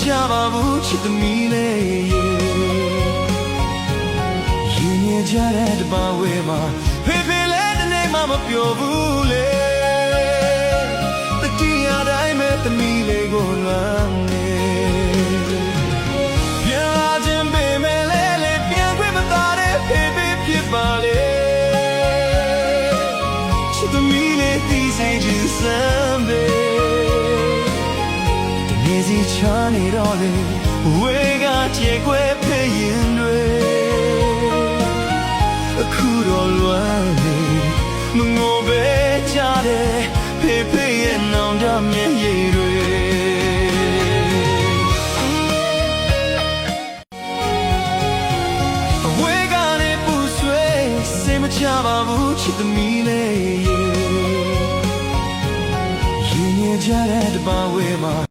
ချပါဘူးချစ်သမီးလေးရင်ရကြတဲ့တပါဝဲမှာဖေဖေလည်းတနေ့မှမပြောဘူးလေတတိယတိုင်းမဲ့သမီးလေးကိုလွမ်းနေပြန်လာခြင်းပေမဲ့လေပြန်ခွင့်မသာတဲ့ဖေဖေဖြစ်ပါလေချစ်သမီးလေးသိစေခြင်းစမ်းပဲစီချာနေတော့လေဝေကကြေခွဲဖေးရင်တွေအခုတော့လွမ်းနေမငိုပဲကြတယ်ဖေးဖေးရဲ့နောင်တမျက်ရည်တွေဝေကနေပူဆွေးစိတ်မချပါဘူးချစ်သမီးလေးရင်ရကြတဲ့တပါဝဲမှာ